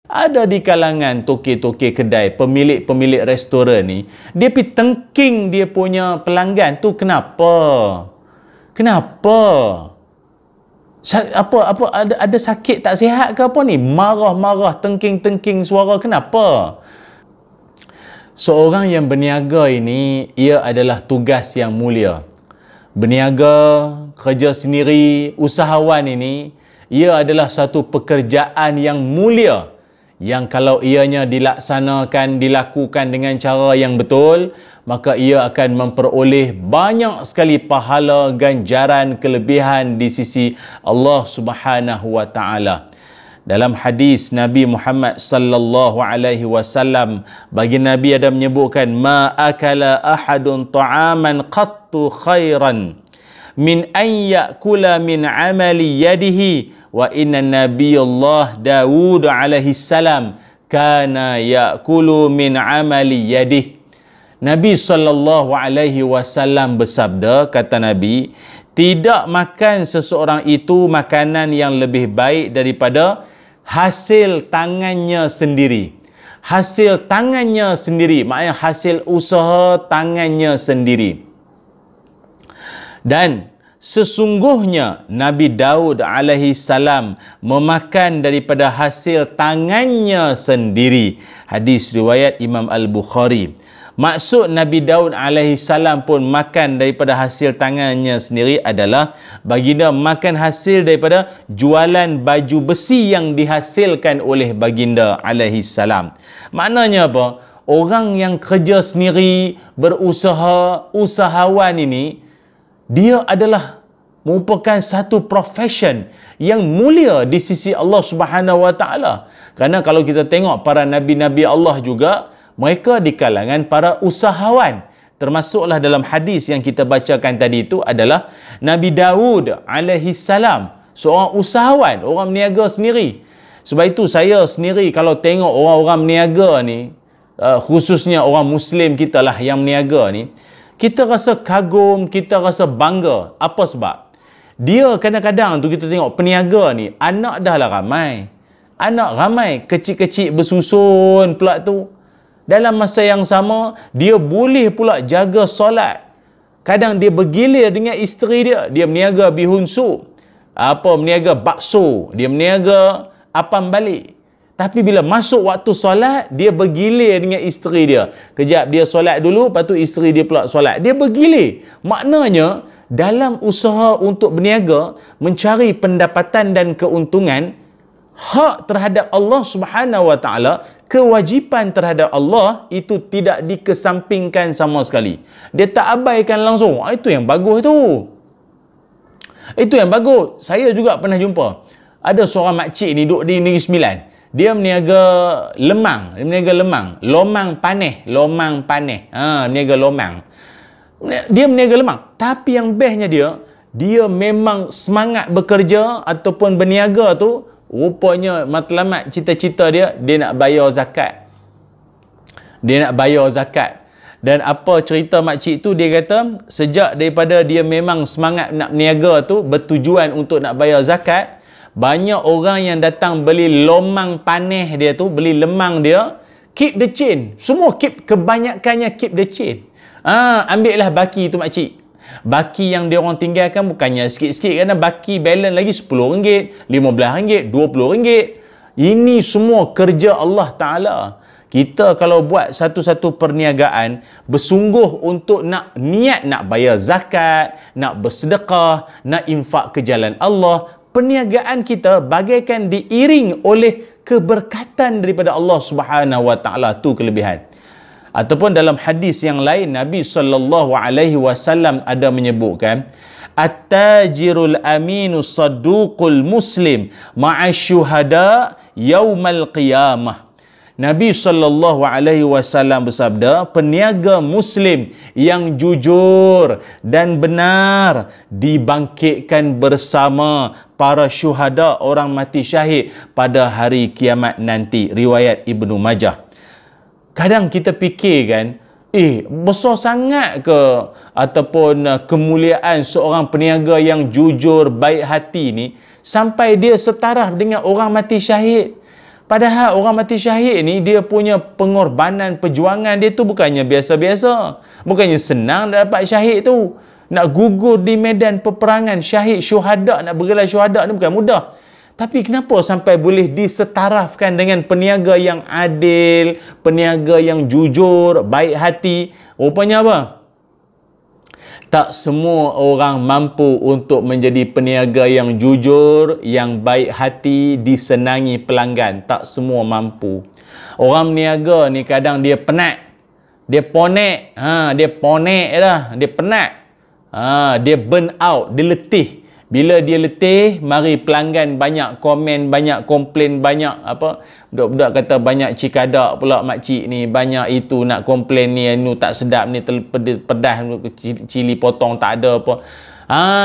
Ada di kalangan toke-toke kedai, pemilik-pemilik restoran ni, dia pergi tengking dia punya pelanggan tu. Kenapa? Kenapa? Ada sakit tak sihat ke apa ni? Marah-marah, tengking-tengking suara. Kenapa? Seorang yang berniaga ini, ia adalah tugas yang mulia. Berniaga, kerja sendiri, usahawan ini, ia adalah satu pekerjaan yang mulia, yang kalau ianya dilakukan dengan cara yang betul, maka ia akan memperoleh banyak sekali pahala, ganjaran, kelebihan di sisi Allah Subhanahu wa taala. Dalam hadis Nabi Muhammad sallallahu alaihi wasallam, bagi Nabi ada menyebutkan, ma akala ahadun ta'aman qattu khairan min an ya'kula min amali yadihi wa inna nabiyullah Daud alaihi salam kana ya'kulu min amali yadihi. Nabi sallallahu alaihi wasallam bersabda, kata Nabi, tidak makan seseorang itu makanan yang lebih baik daripada hasil tangannya sendiri. Hasil tangannya sendiri, maknanya hasil usaha tangannya sendiri. Dan sesungguhnya Nabi Daud alaihi salam memakan daripada hasil tangannya sendiri. Hadis riwayat Imam Al-Bukhari. Maksud Nabi Daud alaihi salam pun makan daripada hasil tangannya sendiri adalah baginda makan hasil daripada jualan baju besi yang dihasilkan oleh baginda alaihi salam. Maknanya apa? Orang yang kerja sendiri, berusaha, usahawan ini, dia adalah merupakan satu profession yang mulia di sisi Allah Subhanahu wa taala. Kerana kalau kita tengok para nabi-nabi Allah juga, mereka di kalangan para usahawan. Termasuklah dalam hadis yang kita bacakan tadi itu adalah Nabi Daud alaihi salam, seorang usahawan, orang meniaga sendiri. Sebab itu saya sendiri kalau tengok orang-orang meniaga ni, khususnya orang Muslim kita lah yang meniaga ni, kita rasa kagum, kita rasa bangga. Apa sebab? Dia kadang-kadang tu kita tengok peniaga ni, anak dah lah ramai. Anak ramai, kecil-kecil bersusun pula tu. Dalam masa yang sama, dia boleh pula jaga solat. Kadang dia bergilir dengan isteri dia. Dia meniaga bihun sup, meniaga bakso, dia meniaga apam balik. Tapi bila masuk waktu solat, dia bergilir dengan isteri dia. Kejap dia solat dulu, lepas tu isteri dia pula solat. Dia bergilir. Maknanya, dalam usaha untuk berniaga, mencari pendapatan dan keuntungan, hak terhadap Allah Subhanahu wa taala, kewajipan terhadap Allah itu tidak dikesampingkan sama sekali. Dia tak abaikan langsung. Itu yang bagus tu. Itu yang bagus. Saya juga pernah jumpa. Ada seorang makcik ni duduk di Negeri Sembilan. Dia meniaga lemang. Lomang panih. Meniaga lomang. Dia meniaga lemang. Tapi yang bestnya dia memang semangat bekerja ataupun berniaga tu. Rupanya matlamat cita-cita dia nak bayar zakat. Dia nak bayar zakat. Dan apa cerita makcik tu, dia kata sejak daripada dia memang semangat nak berniaga tu, bertujuan untuk nak bayar zakat, banyak orang yang datang beli lomang panih dia tu, beli lemang dia, keep the chain. Semua kebanyakannya keep the chain. Ambil lah baki tu makcik. Baki yang dia orang tinggalkan bukannya sikit-sikit, kerana baki balance lagi RM10, RM15, RM20. Ini semua kerja Allah Ta'ala. Kita kalau buat satu-satu perniagaan, bersungguh untuk niat nak bayar zakat, nak bersedekah, nak infak ke jalan Allah, perniagaan kita bagaikan diiring oleh keberkatan daripada Allah Subhanahu wa taala. Tu kelebihan. Ataupun dalam hadis yang lain, Nabi sallallahu alaihi wasallam ada menyebutkan, at-tajirul aminus saduqul muslim ma'asyuhada yaumal qiyamah. Nabi sallallahu alaihi wasallam bersabda, peniaga muslim yang jujur dan benar dibangkitkan bersama para syuhada, orang mati syahid pada hari kiamat nanti. Riwayat Ibnu Majah. Kadang kita fikirkan, besar sangat ke ataupun kemuliaan seorang peniaga yang jujur, baik hati ni, sampai dia setaraf dengan orang mati syahid. Padahal orang mati syahid ni, dia punya pengorbanan, perjuangan dia tu bukannya biasa-biasa. Bukannya senang dapat syahid tu. Nak gugur di medan peperangan, syahid, syuhada, nak bergelar syuhada ni bukan mudah. Tapi kenapa sampai boleh disetarafkan dengan peniaga yang adil, peniaga yang jujur, baik hati? Rupanya apa? Tak semua orang mampu untuk menjadi peniaga yang jujur, yang baik hati, disenangi pelanggan. Tak semua mampu. Orang meniaga ni kadang dia penat. Dia ponek. Dia ponek dah. Dia penat. Dia burn out. Dia letih. Bila dia letih, mari pelanggan banyak komen, banyak komplain, banyak apa, budak-budak kata banyak cikadak pula makcik ni, banyak itu nak komplain ni, anu tak sedap ni, pedas, cili potong tak ada apa.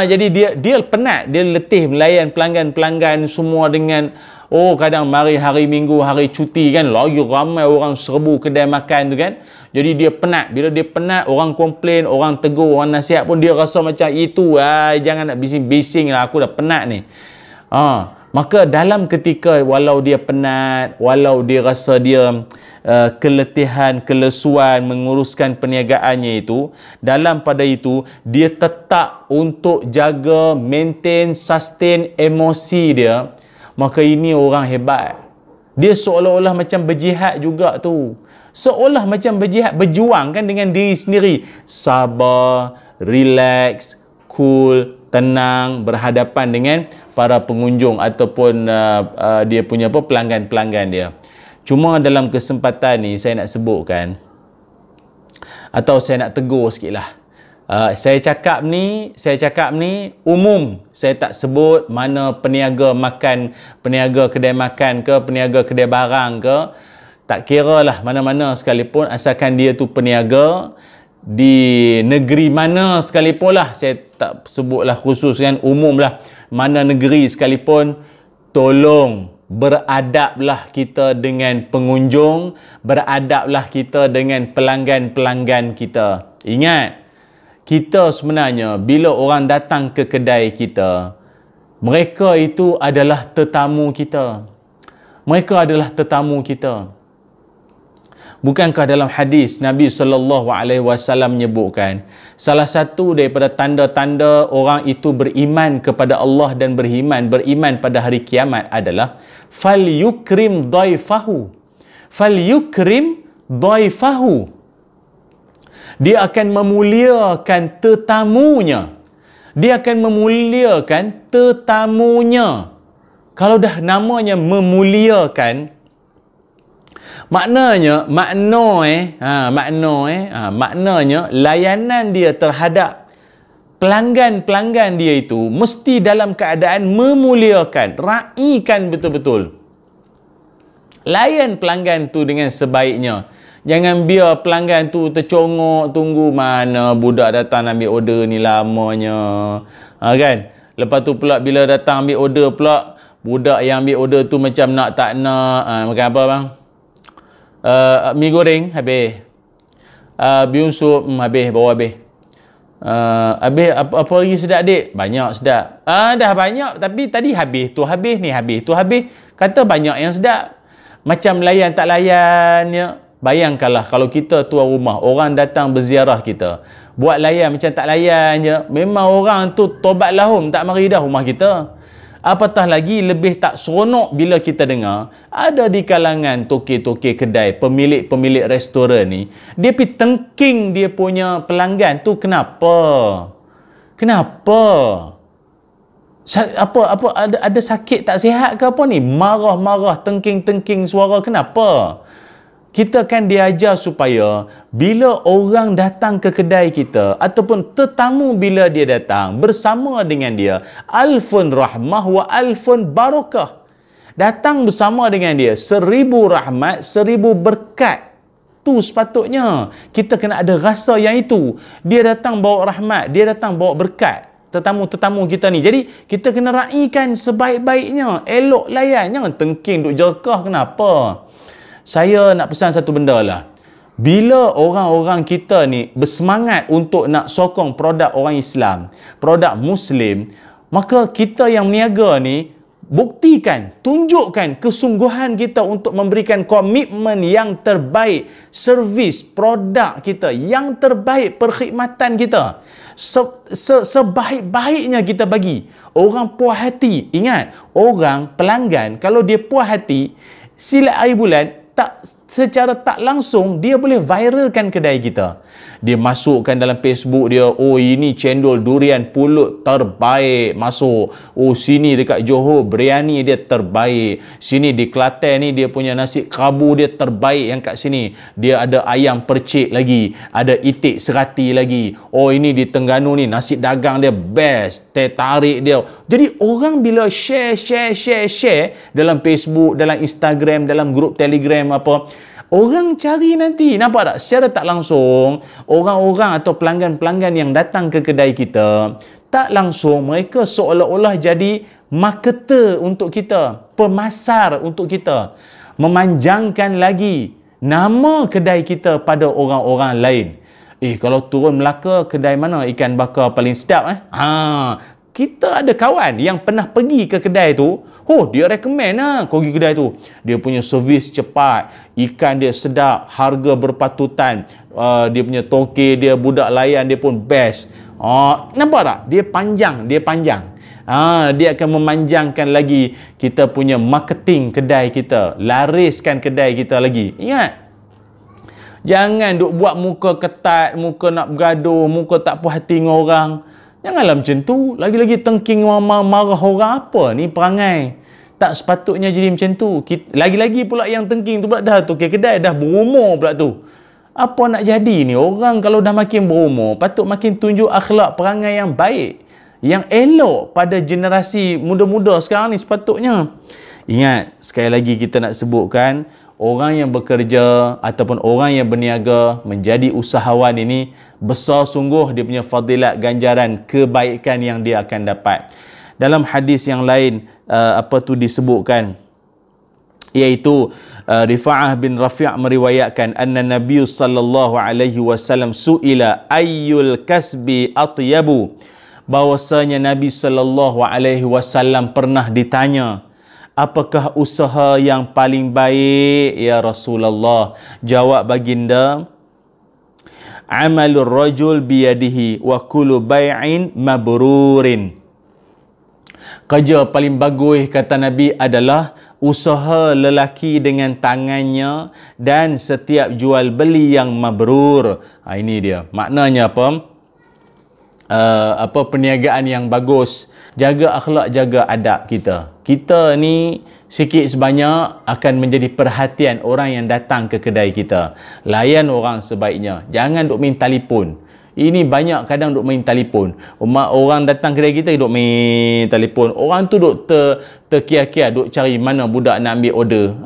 Jadi dia penat, dia letih melayan pelanggan-pelanggan semua dengan kadang mari hari Minggu, hari cuti kan, lagi ramai orang serbu kedai makan tu kan. Jadi dia penat. Bila dia penat, orang komplain, orang tegur, orang nasihat pun dia rasa macam itu, jangan nak bising-bising lah, aku dah penat ni. Maka dalam ketika walau dia penat, walau dia rasa dia keletihan, kelesuan menguruskan perniagaannya itu, dalam pada itu dia tetap untuk jaga, maintain, sustain emosi dia. Maka ini orang hebat. Dia seolah-olah macam berjihad juga tu. Seolah macam berjihad, berjuang kan dengan diri sendiri. Sabar, relax, cool, tenang, berhadapan dengan para pengunjung ataupun dia punya pelanggan-pelanggan dia. Cuma dalam kesempatan ni saya nak sebutkan, atau saya nak tegur sikit lah. Saya cakap ni umum. Saya tak sebut mana peniaga makan, peniaga kedai makan ke, peniaga kedai barang ke. Tak kira lah mana-mana sekalipun, asalkan dia tu peniaga di negeri mana sekalipun lah. Saya tak sebutlah khusus kan, umum lah. Mana negeri sekalipun, tolong beradablah kita dengan pengunjung, beradablah kita dengan pelanggan-pelanggan kita. Ingat, kita sebenarnya bila orang datang ke kedai kita, mereka itu adalah tetamu kita. Mereka adalah tetamu kita. Bukankah dalam hadis Nabi SAW menyebutkan, salah satu daripada tanda-tanda orang itu beriman kepada Allah dan beriman pada hari kiamat adalah falyukrim dhaifahu. Falyukrim dhaifahu. Dia akan memuliakan tetamunya. Dia akan memuliakan tetamunya. Kalau dah namanya memuliakan, maknanya layanan dia terhadap pelanggan-pelanggan dia itu mesti dalam keadaan memuliakan, raikan betul-betul. Layan pelanggan tu dengan sebaiknya. Jangan biar pelanggan tu tercongok tunggu mana budak datang ambil order ni lamanya. Kan? Lepas tu pula bila datang ambil order pula, budak yang ambil order tu macam nak tak nak. Makan apa bang? Mi goreng habis. Bihun sup habis, bawa habis. Habis apa lagi sedap dik? Banyak sedap. Dah banyak tapi tadi habis tu habis, ni habis tu habis. Kata banyak yang sedap. Macam layan tak layan ya. Bayangkanlah kalau kita tuan rumah, orang datang berziarah kita, buat layan macam tak layan je, memang orang tu tobat lahum, tak mari dah rumah kita. Apatah lagi lebih tak seronok bila kita dengar ada di kalangan tokek-tokek kedai, pemilik-pemilik restoran ni, dia pergi tengking dia punya pelanggan tu. Kenapa? Apa ada sakit tak sihat ke apa ni? Marah-marah, tengking-tengking suara. Kenapa? Kita kan diajar supaya bila orang datang ke kedai kita ataupun tetamu bila dia datang bersama dengan dia, alfun rahmah wa alfun barakah. Datang bersama dengan dia, 1000 rahmat, 1000 berkat. Tu sepatutnya kita kena ada rasa yang itu. Dia datang bawa rahmat, dia datang bawa berkat. Tetamu-tetamu kita ni. Jadi kita kena raikan sebaik-baiknya, elok layan, jangan tengking duk jerkah. Kenapa? Saya nak pesan satu benda lah. Bila orang-orang kita ni bersemangat untuk nak sokong produk orang Islam, produk Muslim, maka kita yang meniaga ni buktikan, tunjukkan kesungguhan kita untuk memberikan komitmen yang terbaik, servis, produk kita yang terbaik, perkhidmatan kita sebaik-baiknya kita bagi. Orang puas hati, ingat, orang pelanggan kalau dia puas hati, silat hari bulan, secara tak langsung dia boleh viralkan kedai kita. Dia masukkan dalam Facebook dia, oh ini cendol durian pulut terbaik masuk. Oh sini dekat Johor biryani dia terbaik. Sini di Kelantan ni dia punya nasi kabu dia terbaik yang kat sini. Dia ada ayam percik lagi, ada itik serati lagi. Oh ini di Terengganu ni nasi dagang dia best, teh tarik dia. Jadi orang bila share dalam Facebook, dalam Instagram, dalam grup Telegram apa, orang cari nanti, nampak tak? Secara tak langsung, orang-orang atau pelanggan-pelanggan yang datang ke kedai kita, tak langsung mereka seolah-olah jadi marketer untuk kita, pemasar untuk kita, memanjangkan lagi nama kedai kita pada orang-orang lain. Kalau turun Melaka, kedai mana ikan bakar paling sedap? Kita ada kawan yang pernah pergi ke kedai tu. Dia recommend kau pergi kedai tu. Dia punya servis cepat, ikan dia sedap, harga berpatutan, dia punya toke dia, budak layan dia pun best. Nampak tak? Dia panjang. Dia akan memanjangkan lagi kita punya marketing kedai kita, lariskan kedai kita lagi. Ingat, jangan duk buat muka ketat, muka nak bergaduh, muka tak puas hati dengan orang. Janganlah macam tu. Lagi-lagi tengking marah orang, apa ni perangai. Tak sepatutnya jadi macam tu. Lagi-lagi pula yang tengking tu pula dah tu kedai dah berumur pula tu. Apa nak jadi ni? Orang kalau dah makin berumur, patut makin tunjuk akhlak perangai yang baik, yang elok pada generasi muda-muda sekarang ni sepatutnya. Ingat, sekali lagi kita nak sebutkan, orang yang bekerja ataupun orang yang berniaga menjadi usahawan ini besar sungguh dia punya fadilat, ganjaran, kebaikan yang dia akan dapat. Dalam hadis yang lain disebutkan, iaitu Rifa'ah bin Rafi' meriwayatkan anna Nabi sallallahu alaihi wasallam su'ila ayyul kasbi atyabu, bahwasanya Nabi sallallahu alaihi wasallam pernah ditanya, apakah usaha yang paling baik ya Rasulullah? Jawab baginda, amalur rajul biyadihi wa kullu bai'in mabrurin. Kerja paling bagus, kata Nabi, adalah usaha lelaki dengan tangannya dan setiap jual beli yang mabrur. Ini dia. Maknanya apa? Perniagaan yang bagus. Jaga akhlak, jaga adab kita. Kita ni sikit sebanyak akan menjadi perhatian orang yang datang ke kedai kita. Layan orang sebaiknya. Jangan duk main telefon. Ini banyak kadang duk main telefon. Orang datang kedai kita duk main telefon. Orang tu duk terkia-kia, duk cari mana budak nak ambil order.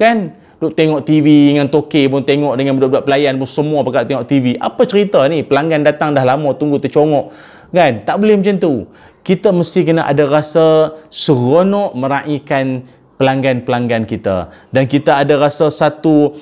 Kan? Duk tengok TV dengan toke pun tengok, dengan budak-budak pelayan pun semua pakat tengok TV. Apa cerita ni? Pelanggan datang dah lama tunggu tercongok. Kan? Tak boleh macam tu. Kita mesti kena ada rasa seronok meraihkan pelanggan-pelanggan kita, dan kita ada rasa satu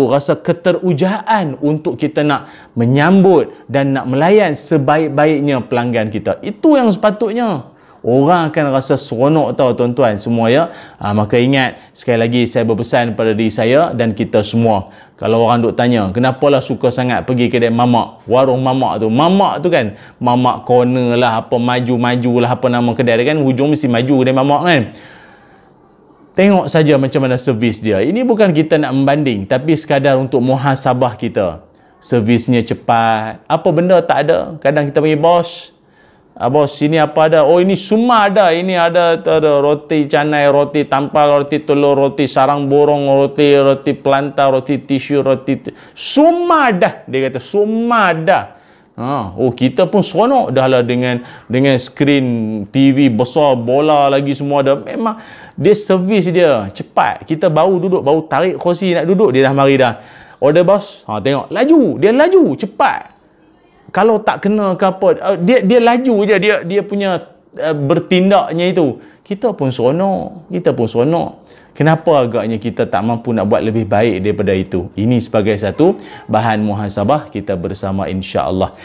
rasa keterujaan untuk kita nak menyambut dan nak melayan sebaik-baiknya pelanggan kita. Itu yang sepatutnya. Orang akan rasa seronok tau tuan-tuan semua ya. Maka ingat, sekali lagi saya berpesan pada diri saya dan kita semua. Kalau orang duk tanya, kenapalah suka sangat pergi kedai mamak, warung mamak tu. Mamak tu kan, mamak corner lah, apa maju-maju lah, apa nama kedai dia kan, hujung mesti maju kedai mamak kan. Tengok saja macam mana servis dia. Ini bukan kita nak membanding, tapi sekadar untuk muhasabah kita. Servisnya cepat. Apa benda tak ada. Kadang kita panggil bos. Bos, sini apa ada? Oh, ini semua ada. Ini ada roti canai, roti tampal, roti telur, roti sarang burung, roti pelantar, roti tisu, semua ada. Dia kata semua ada. Kita pun seronok dah lah dengan skrin TV besar, bola lagi semua ada. Memang dia servis dia cepat. Kita baru duduk, baru tarik kursi nak duduk, dia dah mari dah. Order bos. Tengok, laju. Dia laju, cepat. Kalau tak kena ke apa, dia laju je, dia punya bertindaknya itu. Kita pun seronok. Kenapa agaknya kita tak mampu nak buat lebih baik daripada itu? Ini sebagai satu bahan muhasabah kita bersama insya-Allah.